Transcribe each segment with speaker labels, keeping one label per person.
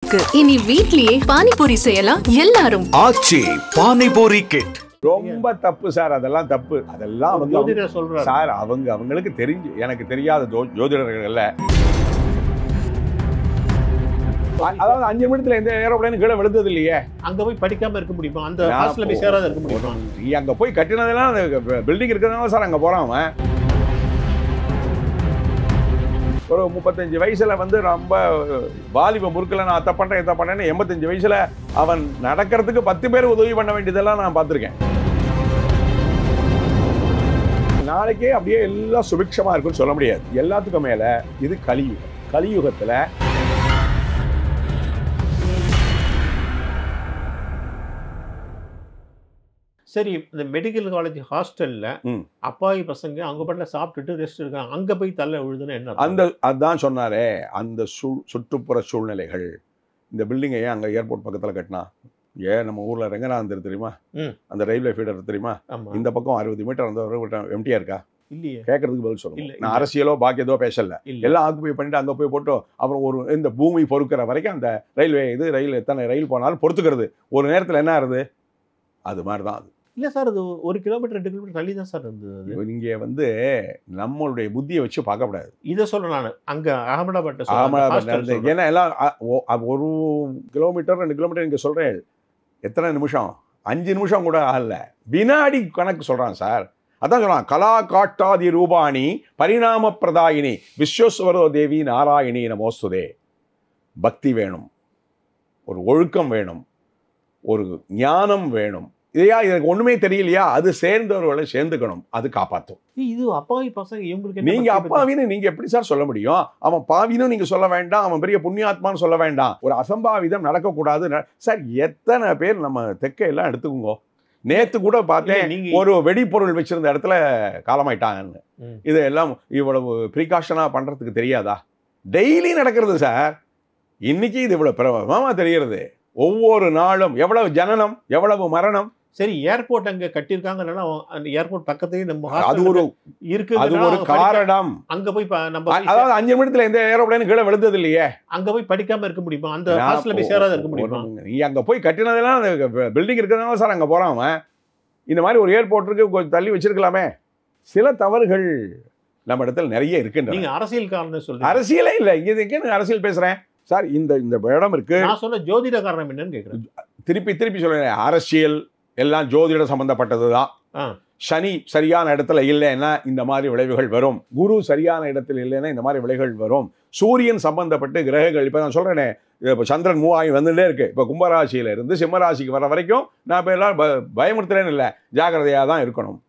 Speaker 1: இருக்கு. இனி வீட்லயே பானிபூரி செய்யலாம் எல்லாரும்.
Speaker 2: ஆச்சி பானிபூரி கிட்.
Speaker 3: ரொம்ப தப்பு சார், அதெல்லாம் தப்பு. அதெல்லாம் அவங்க
Speaker 4: சொல்றாரு
Speaker 3: சார், அவங்களுக்கு தெரிஞ்சு எனக்கு தெரியாத ஜோதிடர்கள்ல. அதாவது 5 நிமிடத்துல எந்த ஏரோப்ளேன் கீழே விழுந்தது இல்லையே.
Speaker 4: அங்க போய் படிக்காம இருக்க முடியுமா? அந்த ஹாஸ்டல்ல போய் சேராத இருக்க முடியுமா?
Speaker 3: அங்க போய் கட்டினதெல்லாம் பில்டிங் இருக்கிறதுனால சார் அங்க போறான் அவன். ஒரு 35 வயசுல வந்து ரொம்ப வாலிப முறுக்கல நான் அதை பண்றேன் இதை பண்ணேன்னு 85 வயசுல அவன் நடக்கிறதுக்கு 10 பேர் உதவி பண்ண வேண்டியதெல்லாம் நான் பார்த்துருக்கேன். நாளைக்கே அப்படியே எல்லாம் சுபிக்ஷமா இருக்குன்னு சொல்ல முடியாது. எல்லாத்துக்கும் மேல இது கலியுகம். கலியுகத்துல
Speaker 4: சரி, இந்த மெடிக்கல் காலேஜ் ஹாஸ்டல்ல அப்பாவி பசங்க அவங்க பண்ணல சாப்பிட்டுட்டு ரெஸ்ட் இருக்காங்க, அங்க போய் தள்ள விழுதுன்னு என்ன?
Speaker 3: அதான் சொன்னாரே, அந்த சுற்றுப்புற சூழ்நிலைகள். இந்த பில்டிங்கை ஏன் அங்கே ஏர்போர்ட் பக்கத்தில் கட்டினா? ஏன் நம்ம ஊரில் ரெங்கநாதர் தெரியுமா? அந்த ரயில்வே ஃபீடர் தெரியுமா? இந்த பக்கம் 60 மீட்டர் அந்த எம்டியா இருக்கா? இல்லையே. கேட்கறதுக்கு பதில் சொல்லுங்க. நான் அரசியலோ பாக்கி ஏதோ பேசல. எல்லாம் ஆக்குப்பை பண்ணிட்டு அங்கே போய் போட்டோம். அப்புறம் ஒரு இந்த பூமி பொறுக்கிற வரைக்கும் அந்த ரயில்வே ரயில் எத்தனை ரயில் போனாலும் பொறுத்துக்கிறது. ஒரு நேரத்தில் என்ன ஆகுது? அது மாதிரி தான் அது.
Speaker 4: இல்லை சார், அது 1 கிலோமீட்டர் 2 கிலோமீட்டர் தள்ளி தான் சார் இருந்தது.
Speaker 3: நீங்க வந்து நம்மளுடைய புத்தியை வச்சு பார்க்கக்கூடாது.
Speaker 4: இதை சொல்ல நான் அங்கே அகமதாபாத்
Speaker 3: ஏன்னா எல்லாம் 1 கிலோமீட்டர் 2 கிலோமீட்டர் இங்கே சொல்கிறேன். எத்தனை நிமிஷம்? 5 நிமிஷம் கூட ஆகல, வினாடி கணக்கு சொல்கிறான் சார். அதான் சொல்கிறான், கலா காட்டாதி ரூபாணி பரிணாம பிரதாயினி விஸ்வேஸ்வரோ தேவி நாராயணி நமோஸ்துதே. பக்தி வேணும், ஒரு ஒழுக்கம் வேணும், ஒரு ஞானம் வேணும். இதையா எனக்கு ஒண்ணுமே தெரியலையா? அது சேர்ந்தவர்களை சேர்ந்துக்கணும், அது காப்பாற்றும்.
Speaker 4: இது அப்பாவி பசங்க இவங்களுக்கு.
Speaker 3: நீங்க அப்பாவின்னு நீங்க எப்படி சார் சொல்ல முடியும்? அவன் பாவின்னு நீங்க சொல்ல வேண்டாம், அவன் பெரிய புண்ணியாத்மான்னு சொல்ல வேண்டாம். ஒரு அசம்பாவிதம் நடக்கக்கூடாது சார். எத்தனை பேர் நம்ம தெற்கை எல்லாம் எடுத்துக்கோங்க. நேத்து கூட பார்த்தேன், ஒரு வெடிப்பொருள் வச்சிருந்த இடத்துல காலமாயிட்டாங்கன்னு. இதெல்லாம் இவ்வளவு ப்ரீகாஷனா பண்றதுக்கு தெரியாதா? டெய்லி நடக்கிறது சார். இன்னைக்கு இது இவ்வளவு பிரபலமா தெரிகிறது. ஒவ்வொரு நாளும் எவ்வளவு ஜனனம், எவ்வளவு மரணம்.
Speaker 4: சரி, ஏர்போர்ட் அங்க கட்டியிருக்காங்கன்னா அந்த ஏர்போர்ட் பக்கத்துலயே நம்ம
Speaker 3: அது ஒரு இருக்கு, அது ஒரு காரணம்.
Speaker 4: அங்க போய் நம்ம
Speaker 3: அதாவது 5 நிமிடத்துல எந்த ஏரோப்ளேன் கீழே விழுந்தது இல்லையே.
Speaker 4: அங்க போய் படிக்காம இருக்க முடியுமா? அந்த ஹாஸ்டல்ல போய் சேராத இருக்க முடியுமா?
Speaker 3: நீ அங்க போய் கட்டினதெல்லாம் பில்டிங் இருக்கிறதுனால சார் அங்க போறான் அவன். இந்த மாதிரி ஒரு ஏர்போர்ட் இருக்கு, கொஞ்சம் தள்ளி வச்சிருக்கலாமே. சில தவறுகள் நம்ம இடத்துல நிறைய இருக்குன்ற.
Speaker 4: நீங்க அரசியல் காரணம் சொல்றீங்க.
Speaker 3: அரசியலே இல்ல, இங்க அரசியல் பேசுறேன் சார். இந்த இடம் இருக்கு.
Speaker 4: நான் சொன்ன ஜோதிட காரணம் என்னன்னு கேட்கிறேன்.
Speaker 3: திருப்பி சொல்றேன். அரசியல் எல்லாம் ஜோதிடம் சம்பந்தப்பட்டது தான். சனி சரியான இடத்துல இல்லைன்னா இந்த மாதிரி விளைவுகள் வரும். குரு சரியான இடத்துல இல்லைன்னா இந்த மாதிரி விளைவுகள் வரும். சூரியன் சம்பந்தப்பட்டு கிரகங்கள், இப்போ நான் சொல்றேனே, இப்போ சந்திரன் மூவாயி வந்துட்டே இருக்கு. இப்போ கும்பராசியில இருந்து சிம்மராசிக்கு வர வரைக்கும் நான் இப்போ எல்லாம் பயமுறுத்துறேன்னு இல்லை, ஜாக்கிரதையாக தான் இருக்கணும்.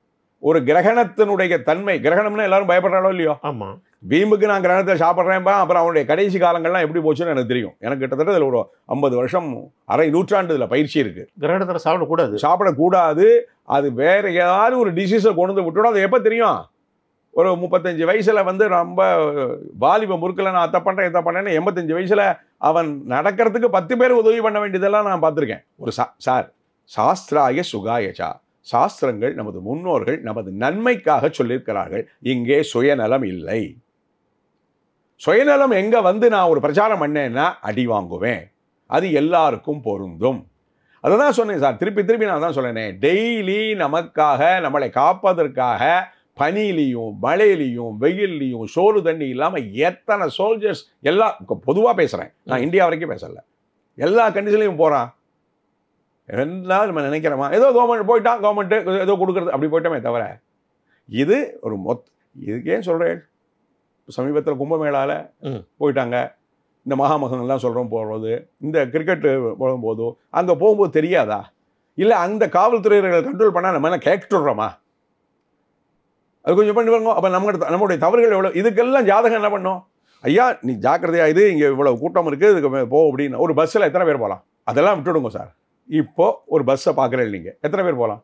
Speaker 3: ஒரு கிரகணத்தினுடைய தன்மை, கிரகணம்னா எல்லாரும் பயப்படுறாளோ இல்லையோ?
Speaker 4: ஆமா.
Speaker 3: பீமுக்கு நான் கிரகணத்தை சாப்பிட்றேன்பா. அப்புறம் அவனுடைய கடைசி காலங்கள்லாம் எப்படி போச்சுன்னு எனக்கு தெரியும். எனக்கு கிட்டத்தட்ட இதில் ஒரு 50 வருஷம், அரை நூற்றாண்டு இதில் பயிற்சி இருக்கு.
Speaker 4: கிரகணத்தில்
Speaker 3: சாப்பிடக்கூடாது. அது வேற ஏதாவது ஒரு டிசீஸை கொண்டு வந்து விட்டுடும். அது எப்போ தெரியும்? ஒரு 35 வயசுல வந்து ரொம்ப வாலிப முறுக்கல நான் அதை பண்றேன் இதை பண்ணேன்னு 85 வயசுல அவன் நடக்கிறதுக்கு 10 பேர் உதவி பண்ண வேண்டியதெல்லாம் நான் பார்த்துருக்கேன். ஒரு சார், சாஸ்திராய சுகாயச்சா, சாஸ்திரங்கள் நமது முன்னோர்கள் நமது நன்மைக்காக சொல்லியிருக்கிறார்கள். இங்கே சுயநலம் இல்லை. சுயநலம் எங்க வந்து நான் ஒரு பிரச்சாரம் பண்ணேன்னா அடி வாங்குவேன். அது எல்லாருக்கும் பொருந்தும். அதான் சொன்னேன் சார், திருப்பி நான் தான் சொன்னேன். டெய்லி நமக்காக, நம்மளை காப்பதற்காக பனியிலையும் மழையிலையும் வெயில்லையும் சோறு தண்ணி இல்லாமல் எத்தனை சோல்ஜர்ஸ், எல்லாம் பொதுவாக பேசுகிறேன், நான் இந்தியா வரைக்கும் பேசலை, எல்லா கண்டிஷன்லையும் போகிறான். எல்லாம் நம்ம நினைக்கிறோமா ஏதோ கவர்மெண்ட் போயிட்டான், கவர்மெண்ட்டு ஏதோ கொடுக்குறது அப்படி போயிட்டோமே தவிர, இது ஒரு இதுக்கே சொல்கிறேன். சமீபத்தில் கும்பமேளாவில் போயிட்டாங்க. இந்த மகாமகங்கள்லாம் சொல்கிறோம் போகிறது, இந்த கிரிக்கெட்டு போகும்போதோ அங்கே போகும்போது தெரியாதா? இல்லை அந்த காவல்துறையினர்கள் கண்ட்ரோல் பண்ணால் நம்ம என்ன கேட்டுடுறோமா? அது கொஞ்சம் பண்ணி பாருங்க. அப்போ நம்மளுடைய தவறுகள் எவ்வளோ. இதுக்கெல்லாம் ஜாதகம் என்ன பண்ணோம்? ஐயா நீ ஜாக்கிரதையாக இது, இங்கே இவ்வளோ கூட்டம் இருக்குது, இதுக்கு போ அப்படின்னு. ஒரு பஸ்ஸில் எத்தனை பேர் போகலாம்? அதெல்லாம் விட்டுடுங்க சார். இப்போ ஒரு பஸ்ஸை பார்க்குறேன், நீங்கள் எத்தனை பேர் போகலாம்?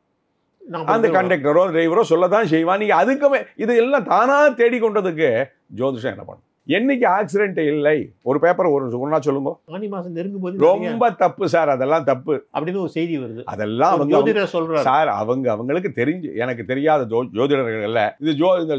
Speaker 3: அந்த கண்டக்டரோ டிரைவரோ சொல்லதான் செய்வான். நீங்க அதுக்குமே இது எல்லாம் தானா தேடி கொண்டதுக்கு ஜோதிஷம் என்ன பண்ணும்? என்னைக்கு ஆக்சிடென்ட் இல்லை? ஒரு பேப்பர் ஒன்றா சொல்லுங்க.
Speaker 4: ஆனி மாசம் நெருங்கும் போது
Speaker 3: ரொம்ப தப்பு சார், அதெல்லாம் தப்பு அப்படின்னு
Speaker 4: ஒரு செய்தி வருது.
Speaker 3: அதெல்லாம்
Speaker 4: ஜோதிடர் சொல்றாரு
Speaker 3: சார். அவங்களுக்கு தெரிஞ்சு எனக்கு தெரியாத ஜோதிடர்கள் இல்ல. இது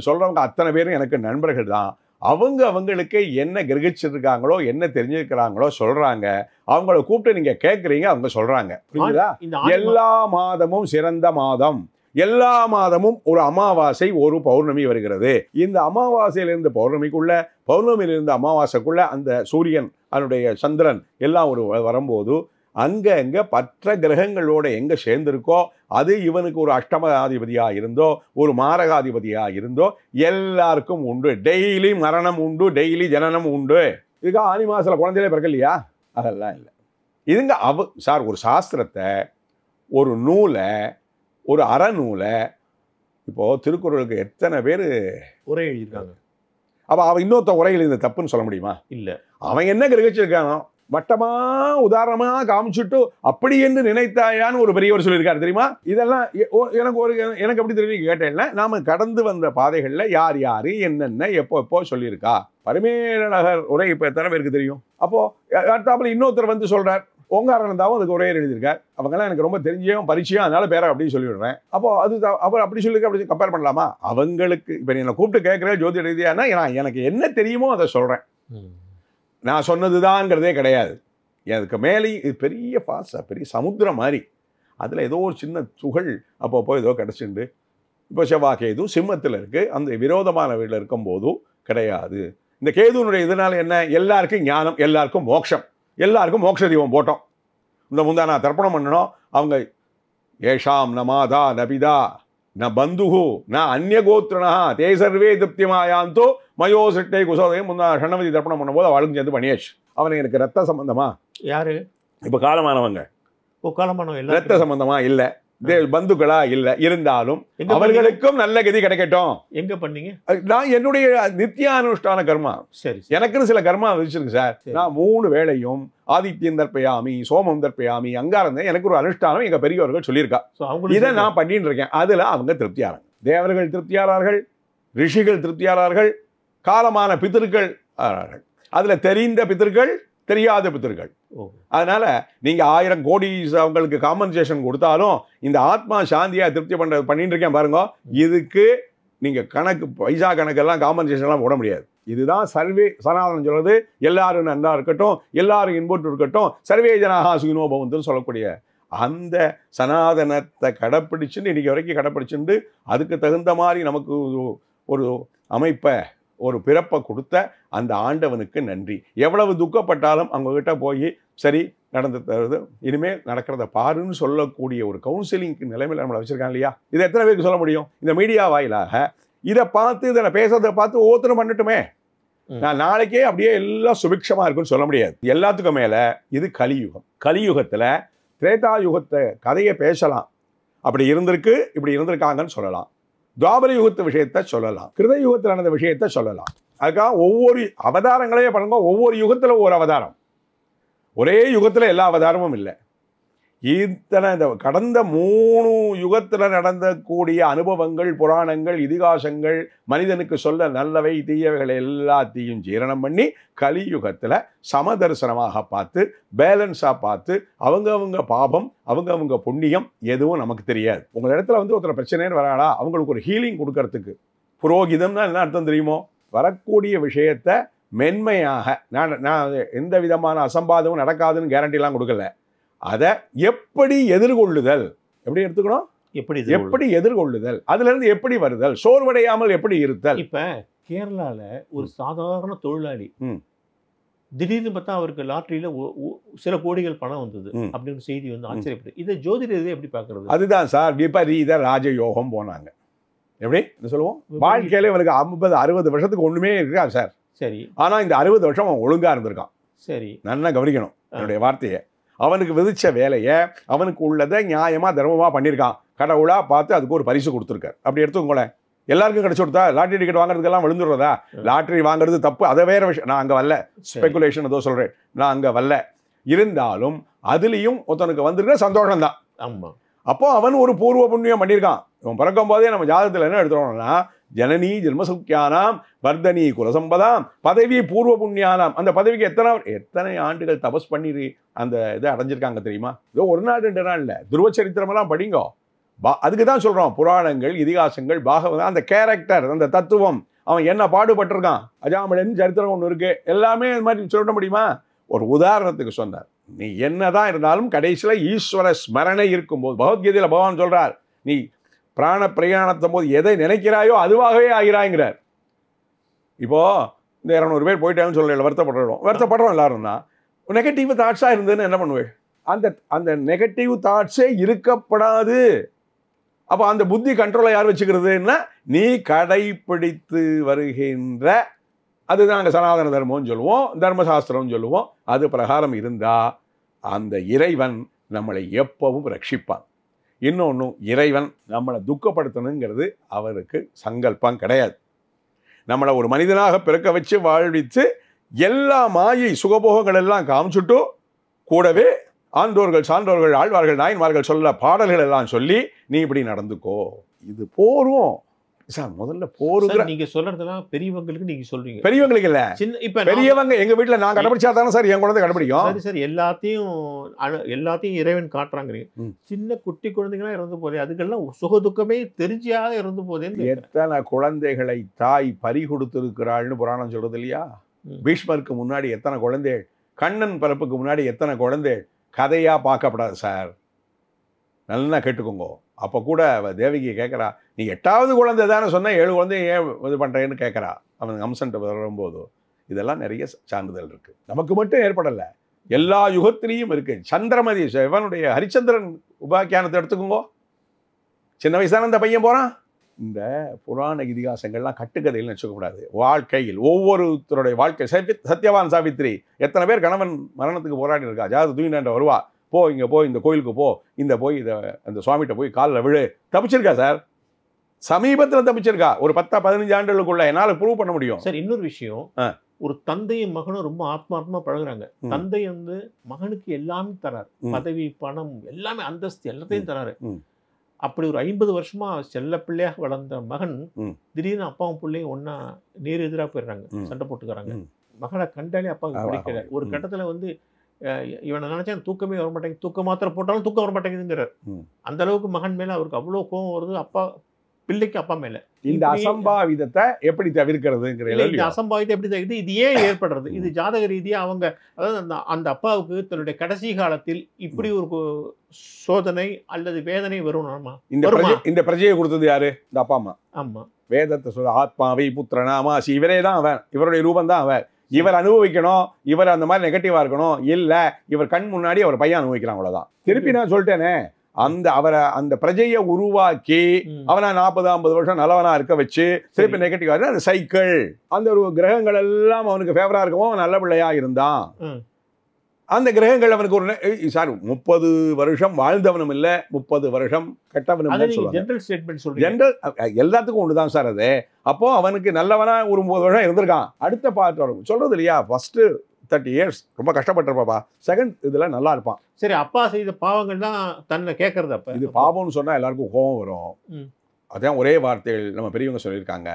Speaker 3: சொல்றவங்க அத்தனை பேரும் எனக்கு நண்பர்கள் தான். அவங்களுக்கு என்ன கிரகிச்சிருக்காங்களோ என்ன தெரிஞ்சிருக்கிறாங்களோ சொல்றாங்க. அவங்கள கூப்பிட்டு நீங்க கேட்குறீங்க, அவங்க சொல்றாங்க. புரியுதா? எல்லா மாதமும் சிறந்த மாதம். எல்லா மாதமும் ஒரு அமாவாசை, ஒரு பௌர்ணமி வருகிறது. இந்த அமாவாசையிலிருந்து பௌர்ணமிக்குள்ள, பௌர்ணமியிலிருந்து அமாவாசைக்குள்ள அந்த சூரியன், அதனுடைய சந்திரன் எல்லாம் ஒரு வரும்போது அங்க பற்ற கிரகங்களோட எங்க சேர்ந்திருக்கோ அது இவனுக்கு ஒரு அஷ்டமாதிபதியா இருந்தோ ஒரு மாரகாதிபதியா இருந்தோ எல்லாருக்கும் உண்டு. டெய்லி மரணம் உண்டு, டெய்லி ஜனனம் உண்டு. இதுக்கு ஆனி மாசத்துல குழந்தையிலே பிறக்கலையா? அதெல்லாம் இல்லை. இதுங்க சார் ஒரு சாஸ்திரத்தை, ஒரு நூலை, ஒரு அறநூலை, இப்போ திருக்குறளுக்கு எத்தனை பேர்
Speaker 4: உரை எழுதியிருக்காங்க.
Speaker 3: அப்போ அவன் இன்னொருத்த உரையில் இந்த தப்புன்னு சொல்ல முடியுமா?
Speaker 4: இல்லை.
Speaker 3: அவன் என்ன கிரகிச்சிருக்கானோ வட்டமா உதாரணமா காமிச்சுட்டு அப்படி என்று நினைத்தாயான்னு ஒரு பெரியவர் சொல்லியிருக்காரு தெரியுமா? இதெல்லாம் எனக்கு எப்படி தெரியும் கேட்டேன்னா, நாம கடந்து வந்த பாதைகள்ல யார் யாரு என்னென்ன எப்போ சொல்லியிருக்கா. பரிமேலழகர் உரை இப்போ எத்தனை பேருக்கு தெரியும்? அப்போ அடுத்தாப்புல இன்னொருத்தர் வந்து சொல்றார், ஓங்காரானந்தாவும் அதுக்கு உரையை எழுதியிருக்கார். அவங்கெல்லாம் எனக்கு ரொம்ப தெரிஞ்சவும் பரிச்சயம், அதனால பேரை அப்படின்னு சொல்லிவிடுறேன். அப்போ அது அவர் அப்படி சொல்லியிருக்க, அப்படி கம்பேர் பண்ணலாமா? அவங்களுக்கு இப்போ என்னை கூப்பிட்டு கேட்குறேன் ஜோதிட ரீதியானா, எனக்கு என்ன தெரியுமோ அதை சொல்றேன். நான் சொன்னதுதான்ங்கிறதே கிடையாது. அதுக்கு மேலே இது பெரிய பாசா, பெரிய சமுத்திரம் மாதிரி. அதில் ஏதோ ஒரு சின்ன துகள் அப்பப்போ ஏதோ கிடச்சிண்டு. இப்போ செவ்வாய் கேது சிம்மத்தில் இருக்குது, அந்த விரோதமான வீட்டில் இருக்கும்போதும் கிடையாது. இந்த கேதுனுடைய இதனால என்ன? எல்லாருக்கும் ஞானம், எல்லாருக்கும் மோட்சம், எல்லாருக்கும் மோட்ச தீபம் போட்டோம். இந்த முந்தா நான் தர்ப்பணம் பண்ணணும். அவங்க ஏஷாம் ந மாதா ந பிதா ந பந்துகு ந அந்நிய கோத்ரணா தே சர்வே திருப்திமாயாந்தோ மயோ சிட்டை குசோதையும் முந்தா ஷண்ணவதி தர்ப்பணம் பண்ணும்போது அவளுக்கும் சேர்ந்து பண்ணியாச்சு. அவனுக்கு எனக்கு ரத்த சம்பந்தமா?
Speaker 4: யாரு
Speaker 3: இப்போ காலமானவங்க
Speaker 4: காலமானவங்க
Speaker 3: ரத்த சம்பந்தமா இல்லை, பந்துக்களா இல்லை, இருந்தாலும் அவர்களுக்கும் நல்ல கதி கிடைக்கட்டும்.
Speaker 4: எங்க பண்ணீங்க?
Speaker 3: நான் என்னுடைய நித்திய அனுஷ்டான கர்மா,
Speaker 4: சரி,
Speaker 3: எனக்குன்னு சில கர்மா வச்சிருக்கு சார். நான் 3 வேளையும் ஆதித்யம் தர்ப்பயாமி, சோமம் தர்ப்பயாமி, அங்காரம் எனக்கு ஒரு அனுஷ்டானம் எங்க பெரியவர்கள் சொல்லியிருக்கா. இதை நான் பண்ணிட்டு இருக்கேன். அதுல அவங்க திருப்தியாராங்க. தேவர்கள் திருப்தியாரார்கள், ரிஷிகள் திருப்தியாரார்கள், காலமான பித்திருக்கள் ஆறார்கள். அதுல தெரிந்த பித்திருக்கள், தெரியாத பித்திருக்கள். அதனால நீங்க 1000 கோடி அவங்களுக்கு காம்பன்சேஷன் கொடுத்தாலும் இந்த ஆத்மா சாந்தியா திருப்தி பண்ணிட்டு இருக்கேன் பாருங்க. இதுக்கு நீங்க கணக்கு, பைசா கணக்கெல்லாம் காம்பன்சேஷன்லாம் போட முடியாது. இதுதான் சர்வே சனாதனம் சொல்றது. எல்லாரும் நன்றா இருக்கட்டும், எல்லாரும் இன்புற்று இருக்கட்டும், சர்வே ஜனாஹா சுகினோ பவந்துன்னு சொல்லக்கூடிய அந்த சனாதனத்தை கடைப்பிடிச்சுன்னு இன்னைக்கு வரைக்கும் கடைப்பிடிச்சுட்டு அதுக்கு தகுந்த மாதிரி நமக்கு ஒரு அமைப்பை, ஒரு பிறப்பை கொடுத்த அந்த ஆண்டவனுக்கு நன்றி. எவ்வளவு துக்கப்பட்டாலும் அவங்ககிட்ட போய் சரி நடந்து தருது, இனிமேல் நடக்கிறத பாருன்னு சொல்லக்கூடிய ஒரு கவுன்சிலிங்க்கு நிலைமையில் நம்மளை வச்சிருக்காங்க இல்லையா? இதை எத்தனை பேருக்கு சொல்ல முடியும்? இந்த மீடியா வாயிலாக இதை பார்த்து, இதை பேசுறதை பார்த்து ஒவ்வொருத்தரும் பண்ணட்டுமே. நான் நாளைக்கே அப்படியே எல்லாம் சுபிக்ஷமா இருக்குன்னு சொல்ல முடியாது. எல்லாத்துக்கும் மேல இது கலியுகம். கலியுகத்துல திரேதா யுகத்தை கதையை பேசலாம், அப்படி இருந்திருக்கு, இப்படி இருந்திருக்காங்கன்னு சொல்லலாம். துவாபர யுகத்து விஷயத்தை சொல்லலாம், கிருத யுகத்தில் நடந்த விஷயத்தை சொல்லலாம். அதுக்காக ஒவ்வொரு அவதாரங்களையே பண்ணுங்க. ஒவ்வொரு யுகத்தில் ஒரு அவதாரம், ஒரே யுகத்தில் எல்லா அவதாரமும் இல்லை. இத்தனை இந்த கடந்த 3 யுகத்தில் நடந்தக்கூடிய அனுபவங்கள், புராணங்கள், இதிகாசங்கள், மனிதனுக்கு சொல்ல நல்லவை தீயவைகள் எல்லாத்தையும் ஜீரணம் பண்ணி கலியுகத்தில் சமதர்சனமாக பார்த்து, பேலன்ஸாக பார்த்து, அவங்க பாபம், அவங்க புண்ணியம் எதுவும் நமக்கு தெரியாது. உங்கள் இடத்துல வந்து ஒருத்தர் பிரச்சனைன்னு வராடா, அவங்களுக்கு ஒரு ஹீலிங் கொடுக்கறதுக்கு புரோகிதம்னா என்ன அர்த்தம் தெரியுமோ? வரக்கூடிய விஷயத்தை மென்மையாக, நான் எந்த விதமான அசம்பாதமும் நடக்காதுன்னு கேரண்டிலாம் கொடுக்கல. அதை எப்படி எதிர்கொள்ளுதல், எப்படி எடுத்துக்கணும், எப்படி எதிர்கொள்ளுதல், அதுல இருந்து எப்படி வருதல், சோர்வடையாமல் எப்படி இருத்தல்.
Speaker 4: இப்ப கேரளால ஒரு சாதாரண தொழிலாளி திடீர்னு பார்த்தா அவருக்கு லாட்டரியில சில கோடிகள் பணம் வந்தது அப்படின்னு செய்தி வந்து ஆச்சரியப்பட்டு, இதை ஜோதிட எப்படி பாக்குறது?
Speaker 3: அதுதான் சார் விபரீத ராஜயோகம் போனாங்க. எப்படி சொல்லுவோம், வாழ்க்கையில இவனுக்கு 50-60 வருஷத்துக்கு ஒண்ணுமே இருக்கா சார்.
Speaker 4: சரி,
Speaker 3: ஆனா இந்த 60 வருஷம் அவன் ஒழுங்கா இருந்திருக்கான்.
Speaker 4: சரி,
Speaker 3: நல்லா கவனிக்கணும் என்னுடைய வார்த்தையை. அவனுக்கு விதிச்ச வேலையை, அவனுக்கு உள்ளதை நியாயமா தர்மமா பண்ணியிருக்கான். கடவுளா பார்த்து அதுக்கு ஒரு பரிசு கொடுத்துருக்காரு. அப்படி எடுத்துக்கோங்களேன். எல்லாருக்கும் கிடைச்சு கொடுத்தா லாட்டரி டிக்கெட் வாங்குறதுக்கெல்லாம் விழுந்துடுறதா? லாட்டரி வாங்குறது தப்பு, அதை வேற விஷயம். நான் அங்கே வரல, ஸ்பெகுலேஷன் ஏதோ சொல்றேன், நான் அங்கே வரல. இருந்தாலும் அதுலேயும் ஒருத்தனுக்கு வந்திருக்க சந்தோஷம் தான்.
Speaker 4: ஆமா.
Speaker 3: அப்போ அவன் ஒரு பூர்வ புண்ணியம் பண்ணியிருக்கான். இவன் பிறக்கும் போதே நம்ம ஜாதகத்தில் என்ன எடுத்துறோம்னா, ஜனனி ஜென்மசுக்கியானாம் வர்தனி குலசம்பதாம் பதவி பூர்வ புண்ணியானாம். அந்த பதவிக்கு எத்தனை ஆண்டுகள் தபஸ் பண்ணி அந்த இதை அடைஞ்சிருக்காங்க தெரியுமா? இதோ ஒரு நாள் 2 நாள் இல்லை, துருவ சரித்திரமெல்லாம் படிங்கோ. அதுக்கு தான் சொல்கிறோம், புராணங்கள், இதிகாசங்கள், பாகவதம், அந்த கேரக்டர், அந்த தத்துவம், அவன் என்ன பாடுபட்டிருக்கான், அஜாமலன் சரித்திரம் ஒன்று இருக்கு, எல்லாமே இது மாதிரி சொல்ல முடியுமா? ஒரு உதாரணத்துக்கு சொன்னார். நீ என்னதான் இருந்தாலும் கடைசியில் ஈஸ்வர ஸ்மரணை இருக்கும்போது, பகவத்கீதையில் பகவான் சொல்றார், நீ பிராண பிரயாணத்தும் போது எதை நினைக்கிறாயோ அதுவாகவே ஆகிறாய்ங்கிறார். இப்போ இந்த 200 பேர் போயிட்டாங்கன்னு சொல்லல, வருத்தப்படுறோம் எல்லாரும் தான். நெகட்டிவ் தாட்ஸாக இருந்ததுன்னு என்ன பண்ணுவேன்? அந்த நெகட்டிவ் தாட்ஸே இருக்கப்படாது. அப்போ அந்த புத்தி கண்ட்ரோலை யார் வச்சுக்கிறதுன்னா, நீ கடைப்பிடித்து வருகின்ற, அதுதான் நாங்கள் சனாதன தர்மம்னு சொல்லுவோம், தர்மசாஸ்திரம்னு சொல்லுவோம். அது பிரகாரம் இருந்தால் அந்த இறைவன் நம்மளை எப்பவும் ரட்சிப்பான். இன்னொன்று, இறைவன் நம்மளை துக்கப்படுத்தணுங்கிறது அவருக்கு சங்கல்பம் கிடையாது. நம்மளை ஒரு மனிதனாக பிறக்க வச்சு வாழ்வித்து எல்லா மாயை சுகபோகங்கள் எல்லாம் காமிச்சுட்டு, கூடவே ஆண்டோர்கள் சான்றோர்கள் ஆழ்வார்கள் நாயன்மார்கள் சொல்ல பாடல்கள் எல்லாம் சொல்லி நீ இப்படி நடந்துக்கோ, இது போரும் சார். முதல்ல போருங்கிற
Speaker 4: நீங்க சொல்றதெல்லாம் பெரியவங்களுக்கு நீங்க சொல்றீங்க,
Speaker 3: பெரியவங்களுக்கு இல்ல.
Speaker 4: இப்ப
Speaker 3: பெரியவங்க எங்க வீட்டுல நான் கடைபிடிச்சா தானே சார் என் குழந்தை கடைபிடிக்கும்.
Speaker 4: சரி சார், எல்லாத்தையும் இறைவன் காட்டுறாங்க. சின்ன குட்டி குழந்தைங்களாம் இறந்து போதே, அதுக்கெல்லாம் சுகதுக்கமே தெரிஞ்சாத இறந்து போதேன்னு
Speaker 3: எத்தனை குழந்தைகளை தாய் பறி கொடுத்திருக்கிறாள்னு புராணம் சொல்றது இல்லையா? பீஷ்மருக்கு முன்னாடி எத்தனை குழந்தைகள், கண்ணன் பிறப்புக்கு முன்னாடி எத்தனை குழந்தைகள், கதையா பார்க்கப்படாது சார். நல்லா கேட்டுக்கோங்க. அப்போ கூட தேவகியை கேட்குறா, நீ 8வது குழந்தை தானே சொன்ன, 7 குழந்தை ஏன் இது பண்ணுறேன்னு கேட்குறா அவன் அம்சன்ட்டு வரும்போது. இதெல்லாம் நிறைய சான்றிதழ் இருக்குது, நமக்கு மட்டும் ஏற்படலை, எல்லா யுகத்திலையும் இருக்குது. சந்திரமதி சிவனுடைய ஹரிச்சந்திரன் உபாக்கியானத்தை எடுத்துக்கோங்க. சின்ன வயசான அந்த பையன் போகிறான். இந்த புராண இதிகாசங்கள்லாம் கட்டுக்கதையில் வச்சுக்கக்கூடாது. வாழ்க்கையில் ஒவ்வொருத்தருடைய வாழ்க்கை, சத்யவான் சாவித்ரி எத்தனை பேர் கணவன் மரணத்துக்கு போராடி இருக்கா, ஜாத தூங்கினாண்ட வருவா, போ இங்கே போய் இந்த கோயிலுக்கு போ, இந்த போய் இதை அந்த சுவாமிகிட்ட போய் காலில் விழு, தப்பிச்சிருக்கா சார். சமீபத்தில் தப்பிச்சிருக்கா, ஒரு 10-15 ஆண்டுகளுக்குள்ள என்னால் ப்ரூவ் பண்ண முடியும்
Speaker 4: சார். இன்னொரு விஷயம், ஒரு தந்தையும் மகனும் ரொம்ப ஆத்மார்த்தமா பழகுறாங்க. தந்தை வந்து மகனுக்கு எல்லாமே தராரு, பதவி, பணம், எல்லாமே, அந்தஸ்து, எல்லாத்தையும் தராரு. அப்படி ஒரு 50 வருஷமா செல்ல பிள்ளையாக வளர்ந்த மகன் திடீர்னு அப்பாவும் பிள்ளையும் ஒன்னா நேர் எதிராக போயிடுறாங்க, சண்டை போட்டுக்கிறாங்க. மகனை கண்டாலே அப்பாவுக்கு பிடிக்கல. ஒரு கட்டத்துல வந்து இவனை நினைச்சா தூக்கமே வர மாட்டேங்குது, தூக்க மாத்திரை போட்டாலும் தூக்கம் வர மாட்டேங்குதுங்கிறார். அந்த அளவுக்கு மகன் மேல அவருக்கு அவ்வளவு கோபம் வருது, அப்பா பிள்ளைக்கு அப்பா மேல.
Speaker 3: இந்த அசம்பாவிதத்தை எப்படி தவிர்க்கிறதுங்கிற,
Speaker 4: இந்த அசம்பாவிதத்தை எப்படி தவிர்த்து, இது ஏன் ஏற்படுறது? இது ஜாதக ரீதியா அவங்க, அதாவது அந்த அப்பாவுக்கு தன்னுடைய கடைசி காலத்தில் இப்படி ஒரு சோதனை அல்லது வேதனை வரும்.
Speaker 3: இந்த பிரஜையை கொடுத்தது யாரு? இந்த அப்பா அம்மா.
Speaker 4: ஆமா,
Speaker 3: வேதத்தை சொல்ல ஆத்மாவை புத்திரனாமாசி, இவரே தான் அவன், இவருடைய ரூபம் தான் அவன். இவர் அனுபவிக்கணும், இவர் அந்த மாதிரி நெகட்டிவா இருக்கணும், இல்ல இவர் கண் முன்னாடி அவர் பையன் அனுபவிக்கிறான், அவ்வளவுதான். திருப்பி நான் சொல்லிட்டேனே, அந்த பிரஜையை உருவாக்கி அவனை 40-50 வருஷம் நல்லவனா இருக்க வச்சு திருப்பி நெகட்டிவா இருக்கு. அந்த சைக்கிள், அந்த ஒரு கிரகங்கள் எல்லாம் அவனுக்கு ஃபேவரா இருக்கவும் அவன் நல்ல பிள்ளையா இருந்தான். அந்த கிரகங்கள் அவனுக்கு ஒரு 30 வருஷம் வாழ்ந்தவனும் இல்லை, 30 வருஷம் கெட்டவனும் ஜெனரல் எல்லாத்துக்கும் ஒண்ணுதான் சார் அது. அப்போ அவனுக்கு நல்லவனா ஒரு 30 வருஷம் இருந்திருக்கான். அடுத்த பார்ட் வரும் சொல்றது இல்லையா, ஃபர்ஸ்ட் 30 years ரொம்ப கஷ்டப்பட்டிருப்பாப்பா, செகண்ட் இதுல நல்லா இருப்பான்.
Speaker 4: சரி, அப்பா செய்த பாவங்கள் தான் தன்னை கேட்கறது. அப்ப
Speaker 3: இது பாவம்னு சொன்னா எல்லாருக்கும் கோபம் வரும். அதான் ஒரே வார்த்தைகள் நம்ம பெரியவங்க சொல்லியிருக்காங்க,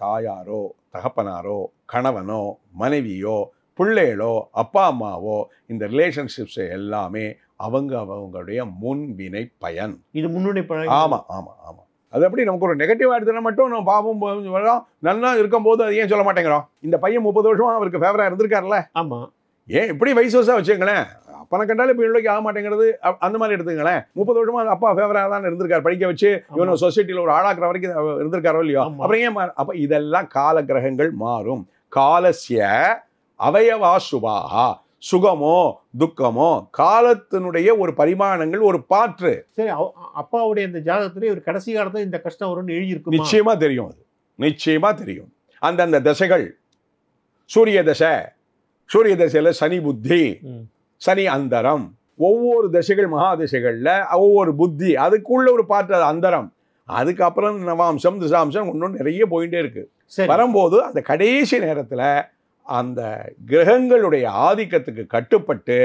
Speaker 3: தாயாரோ தகப்பனாரோ கணவனோ மனைவியோ பிள்ளைகளோ அப்பா அம்மாவோ, இந்த ரிலேஷன்ஷிப்ஸ் எல்லாமே அவங்களுடைய முன்வினை பயன்.
Speaker 4: இது முன்வினை பயன்.
Speaker 3: ஆமா ஆமா ஆமா. அது எப்படி நமக்கு ஒரு நெகட்டிவ் ஆயிடுதுன்னா மட்டும் நம்ம பாவம் நல்லா இருக்கும்போது அது ஏன் சொல்ல மாட்டேங்கிறோம்? இந்த பையன் 30 வருஷமா அவருக்கு ஃபேவரா இருந்திருக்காருல்ல.
Speaker 4: ஆமா,
Speaker 3: ஏன் இப்படி வயசு வருஷம் வச்சுங்களேன், அப்பனை கண்டாலே பிள்ளைக்கு ஆக மாட்டேங்கிறது, அந்த மாதிரி எடுத்துங்களேன். 30 வருஷமா அப்பா ஃபேவரா தான் இருந்திருக்காரு, படிக்க வச்சு இவன் சொசைட்டியில் ஒரு ஆளாக்குற வரைக்கும் இருந்திருக்காரோ இல்லையோ. அப்புறம் ஏன் அப்ப இதெல்லாம் கால கிரகங்கள் மாறும். காலசிய அவயவா சுபாகா, சுகமோ துக்கமோ காலத்தினுடைய ஒரு பரிமாணங்கள், ஒரு பாற்று.
Speaker 4: சரி, அப்பாவுடைய இந்த ஜாதகத்திலே ஒரு கடைசி காலத்துல இந்த கஷ்டம் வரும்னு எழுதியிருக்கும்.
Speaker 3: நிச்சயமா தெரியும், அது நிச்சயமா தெரியும். அந்தந்த தசைகள், சூரிய தசை, சூரிய தசையில சனி புத்தி, சனி அந்தரம், ஒவ்வொரு தசைகள் மகா தசைகள்ல ஒவ்வொரு புத்தி, அதுக்குள்ள ஒரு பாற்று, அது அந்தரம். அதுக்கப்புறம் நவாம்சம் திசாம்சம் ஒன்றும் நிறைய போயிட்டே இருக்கு. வரும்போது அந்த கடைசி நேரத்துல அந்த கிரகங்களுடைய ஆதிக்கத்துக்கு கட்டுப்பட்டு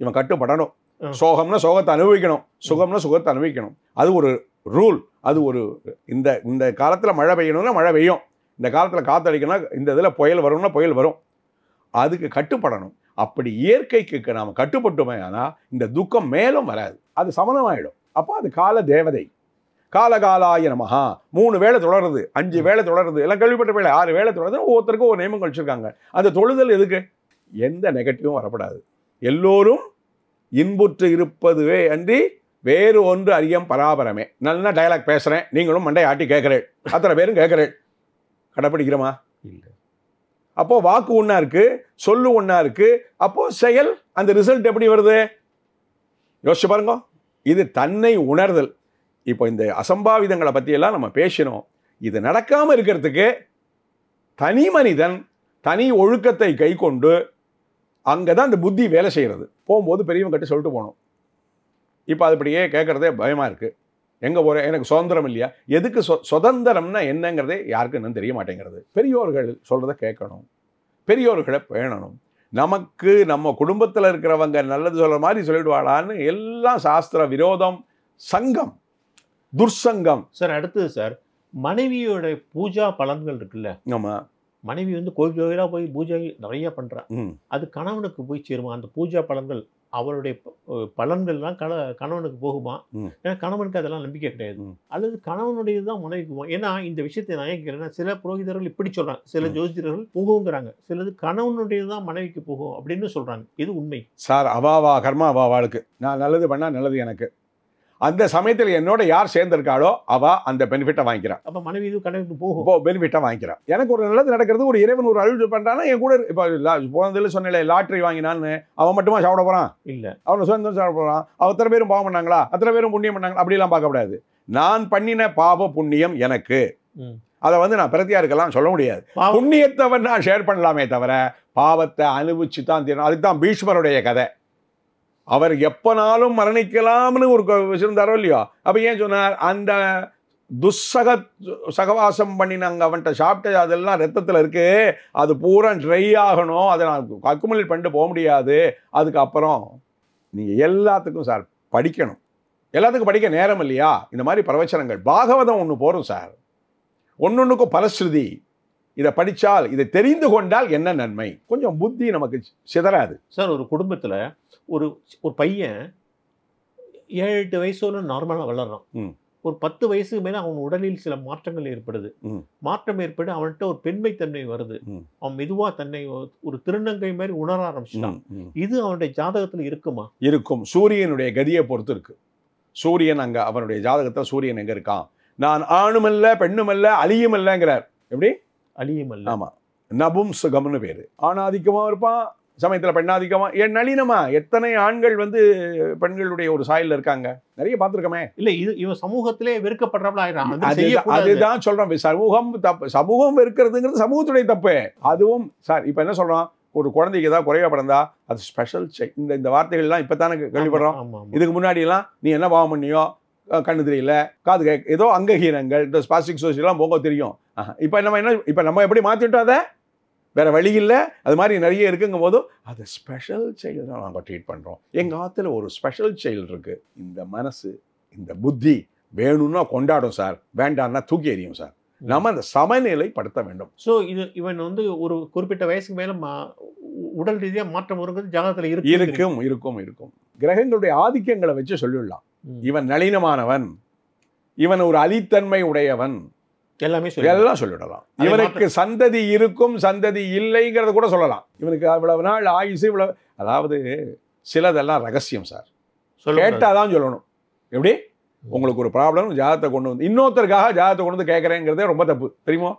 Speaker 3: இவன் கட்டுப்படணும். சோகம்னா சோகத்தை அனுபவிக்கணும், சுகம்னா சுகத்தை அனுபவிக்கணும். அது ஒரு ரூல், அது ஒரு இந்த காலத்தில் மழை பெய்யணும்னா மழை பெய்யும், இந்த காலத்தில் காத்தடிக்கணும்னா இந்த இதில் புயல் வரும்னா புயல் வரும். அதுக்கு கட்டுப்படணும். அப்படி இயற்கைக்கு நாம் கட்டுப்பட்டுமே ஆனால் இந்த துக்கம் மேலும் வராது, அது சமணமாயிடும். அப்போ அது கால தேவதை. காலகாலாய நமஹா 3 வேளை தொடருது, 5 வேளை தொடருது, எல்லாம் கேள்விப்பட்ட வேளை 6 வேளை தொடருது. ஒவ்வொருத்தருக்கும் ஒரு நியமம் வச்சிருக்காங்க. அந்த தொழுதல் எதுக்கு? எந்த நெகட்டிவும் வரப்படாது. எல்லோரும் இன்புற்று இருப்பதுவே அன்றி வேறு ஒன்று அறியம் பராபரமே. நல்லா டயலாக் பேசுகிறேன், நீங்களும் மண்டை ஆட்டி கேட்குறேன், அத்தனை பேரும் கேட்குறேன். கடைப்பிடிக்கிறோமா? இல்லை. அப்போது வாக்கு ஒன்றா இருக்குது, சொல்லு ஒன்றா இருக்குது, அப்போது செயல், அந்த ரிசல்ட் எப்படி வருது? யோசிச்சு பாருங்க. இது தன்னை உணர்தல். இப்போ இந்த அசம்பாவிதங்களை பற்றியெல்லாம் நம்ம பேசினோம். இது நடக்காமல் இருக்கிறதுக்கு தனி மனிதன் தனி ஒழுக்கத்தை கை கொண்டு அங்கே தான் இந்த புத்தி வேலை செய்கிறது. போகும்போது பெரியவங்க கிட்ட சொல்லிட்டு போகணும். இப்போ அது இப்படியே கேட்குறதே பயமாக இருக்குது. எங்கே போகிறேன், எனக்கு சுதந்திரம் இல்லையா? எதுக்கு சுதந்திரம்னா என்னங்கிறதே யாருக்கும் இன்னும் தெரிய மாட்டேங்கிறது. பெரியோர்கள் சொல்கிறத கேட்கணும், பெரியோர்களை பேணணும். நமக்கு நம்ம குடும்பத்தில் இருக்கிறவங்க நல்லது சொல்கிற மாதிரி சொல்லிடுவாளான்னு எல்லாம் சாஸ்திர விரோதம், சங்கம், துர்சங்கம்.
Speaker 4: சார் அடுத்தது சார், மனைவியோட பூஜா பலன்கள் இருக்குல்ல.
Speaker 3: ஆமாம்.
Speaker 4: மனைவி வந்து கோயில் கோயிலாக போய் பூஜை நிறைய பண்ணுறான். அது கணவனுக்கு போய் சேருமா? அந்த பூஜா பலன்கள் அவருடைய பலன்கள்லாம் கணவனுக்கு போகுமா? ஏன்னா கணவனுக்கு அதெல்லாம் நம்பிக்கை கிடையாது. அல்லது கணவனுடையது தான் மனைவிக்கு போகும். ஏன்னா இந்த விஷயத்தை நான் கேட்கிறேன்னா, சில புரோகிதர்கள் இப்படி சொல்றாங்க, சில ஜோதிடர்கள் போகுங்கிறாங்க, சிலது கணவனுடையது தான் மனைவிக்கு போகும் அப்படின்னு சொல்றாங்க. இது உண்மை
Speaker 3: சார்? அவாவா கர்மா அவாவாளுக்கு. நான் நல்லது பண்ணால் நல்லது எனக்கு. அந்த சமயத்தில் என்னோட யார் சேர்ந்திருக்காளோ அவ அந்த பெனிஃபிட்டை வாங்கிக்கிறான்.
Speaker 4: அப்போ மனைவி இது கணவனுக்கு போகும்,
Speaker 3: பெனிஃபிட்டை வாங்கிக்கிறான். எனக்கு ஒரு நல்லது நடக்கிறது, ஒரு இறைவன் ஒரு அருள் பண்ணுறான்னா என் கூட. இப்போ போனதில் சொன்னேன், லாட்ரி வாங்கினான்னு அவன் மட்டுமா சாப்பிட போகிறான்? இல்லை, அவனை சொந்த சாப்பிட போகிறான். அத்தனை பேரும் பாவம் பண்ணாங்களா, அத்தனை பேரும் புண்ணியம் பண்ணாங்களா? அப்படிலாம் பார்க்கக்கூடாது. நான் பண்ணின பாவ புண்ணியம் எனக்கு, அதை வந்து நான் பிரத்தியாருக்கெல்லாம் சொல்ல முடியாது. புண்ணியத்தை நான் ஷேர் பண்ணலாமே தவிர பாவத்தை அனுபவிச்சு தான் தீரணும். அதுக்கு தான் பீஷ்மருடைய கதை. அவர் எப்பனாலும் மரணிக்கலாம்னு ஒரு வச்சிருந்தாரோ இல்லையோ, அப்போ ஏன் சொன்னார்? அந்த சகவாசம் பண்ணி நாங்கள் அவன்கிட்ட சாப்பிட்டு அதெல்லாம் ரத்தத்தில் இருக்கு, அது பூரா ட்ரை ஆகணும், அதை நான் அக்குமுலேட் பண்ணிட்டு போக முடியாது. அதுக்கப்புறம் நீங்கள் எல்லாத்துக்கும் சார் படிக்கணும். எல்லாத்துக்கும் படிக்க நேரம் இல்லையா? இந்த மாதிரி பிரவச்சனங்கள் பாகவதம் ஒன்று போகிறோம் சார், ஒன்னொன்றுக்கும் பலஸ்ருதி. இதை படித்தால், இதை தெரிந்து கொண்டால் என்ன நன்மை, கொஞ்சம் புத்தி நமக்கு சிதறாது
Speaker 4: சார். ஒரு குடும்பத்தில் ஒரு பையன் 7-8 வயசோட நார்மலாக வளர்றான். ஒரு 10 வயசுக்கு மேலே அவன் உடலில் சில மாற்றங்கள் ஏற்படுது. மாற்றம் ஏற்பட்டு அவன்கிட்ட ஒரு பெண்மைத்தன்மை வருது. அவன் மெதுவா தன்னை ஒரு திருநங்கை மாதிரி உணர ஆரம்பிச்சிட்டான். இது அவனுடைய ஜாதகத்தில் இருக்குமா?
Speaker 3: இருக்கும். சூரியனுடைய கதியை பொறுத்து இருக்கு. சூரியன் அங்கே அவனுடைய ஜாதகத்தில் சூரியன் எங்கே இருக்கான்? நான் ஆணுமல்ல பெண்ணுமல்ல அழியுமல்லங்கிறார். எப்படி?
Speaker 4: அழியுமல்ல.
Speaker 3: ஆமாம், நபும் சுகம்னு பேர். ஆணாதிக்கமாக இருப்பான், சமயத்தில் பெண்ணாதிக்கமா. என் நளினமா எத்தனை ஆண்கள் வந்து பெண்களுடைய ஒரு சாயலில் இருக்காங்க, நிறைய பார்த்துருக்கோமே.
Speaker 4: இல்லை, இது இவன் சமூகத்திலே வெறுக்கப்படுறாப்புல ஆயிடும்.
Speaker 3: அதுதான் சொல்கிறோம், சமூகம் தப்பு. சமூகம் இருக்கிறதுங்கிறது சமூகத்துடைய தப்பு. அதுவும் சார் இப்போ என்ன சொல்கிறோம், ஒரு குழந்தைக்கு ஏதாவது குறைவா பிறந்தா அது ஸ்பெஷல் இந்த வார்த்தைகள்லாம் இப்போ தானே கேள்விப்படுறோம். இதுக்கு முன்னாடியெல்லாம் நீ என்ன பாவம் பண்ணியோ, கண்ணு தெரியல, காது கேட்க, ஏதோ அங்கஹீனங்கள், இந்த ஸ்பாஸ்டிக் சோசியெல்லாம் போக தெரியும். இப்போ நம்ம எப்படி மாற்றிட்டோம்? அதை வேற வழி இல்லை. அது மாதிரி நிறைய இருக்குங்கும் போது அது ஸ்பெஷல் சைல்டு தான் நாங்கள் ட்ரீட் பண்ணுறோம். எங்கள் ஆற்றுல ஒரு ஸ்பெஷல் சைல்டு இருக்குது. இந்த மனசு, இந்த புத்தி வேணும்னா கொண்டாடும் சார், வேண்டாம்னா தூக்கி எறியும் சார். நம்ம அந்த சமநிலைப்படுத்த வேண்டும்.
Speaker 4: ஸோ இவன் வந்து ஒரு குறிப்பிட்ட வயசுக்கு மேலே உடல் ரீதியாக மாற்றம் வருங்கிறது ஜாதகத்தில்
Speaker 3: இருக்கும். கிரகங்களுடைய ஆதிக்கங்களை வச்சு சொல்லிடலாம். இவன் நளினமானவன், இவன் ஒரு அலித்தன்மை உடையவன், எல்லாம் சொல்லிடலாம். இவனுக்கு சந்ததி இருக்கும், சந்ததி இல்லைங்கிறத கூட சொல்லலாம். இவனுக்கு இவ்வளவு நாள் ஆயுசு, இவ்வளவு, அதாவது சிலதெல்லாம் ரகசியம் சார், கேட்டாதான் சொல்லணும். எப்படி? உங்களுக்கு ஒரு ப்ராப்ளம், ஜாதகத்தை கொண்டு வந்து இன்னொருத்தருக்காக ஜாதகத்தை கொண்டு வந்து கேட்குறேங்கிறதே ரொம்ப தப்பு, தெரியுமோ?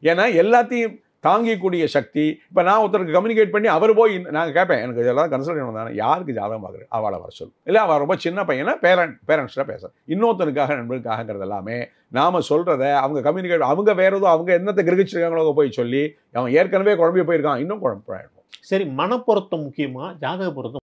Speaker 3: ஏன்னா எல்லாத்தையும் தாங்கிக்கூடிய சக்தி. இப்போ நான் ஒருத்தருக்கு கம்யூனிகேட் பண்ணி அவர் போய் நாங்கள் கேட்பேன், எனக்கு இதெல்லாம் கன்சல்ட் பண்ணானே, யாருக்கு ஜாதகம் பார்க்குறேன், அவளை வர சொல்லு. இல்லை அவள் ரொம்ப சின்ன பையனா பேரண்ட்ஸ்டாக பேச, இன்னொருத்தருக்காக நண்பருக்காகங்கிறது எல்லாமே நாம் சொல்கிறத அவங்க கம்யூனிகேட், அவங்க வேறு எதுவும் அவங்க என்னத்தை கிரகிச்சிருக்காங்களோ போய் சொல்லி அவன் ஏற்கனவே குழம்பி போயிருக்கான், இன்னும் குழப்பாயிடும்.
Speaker 4: சரி, மனப்பொருத்தம் முக்கியமாக ஜாதக பொருத்தம்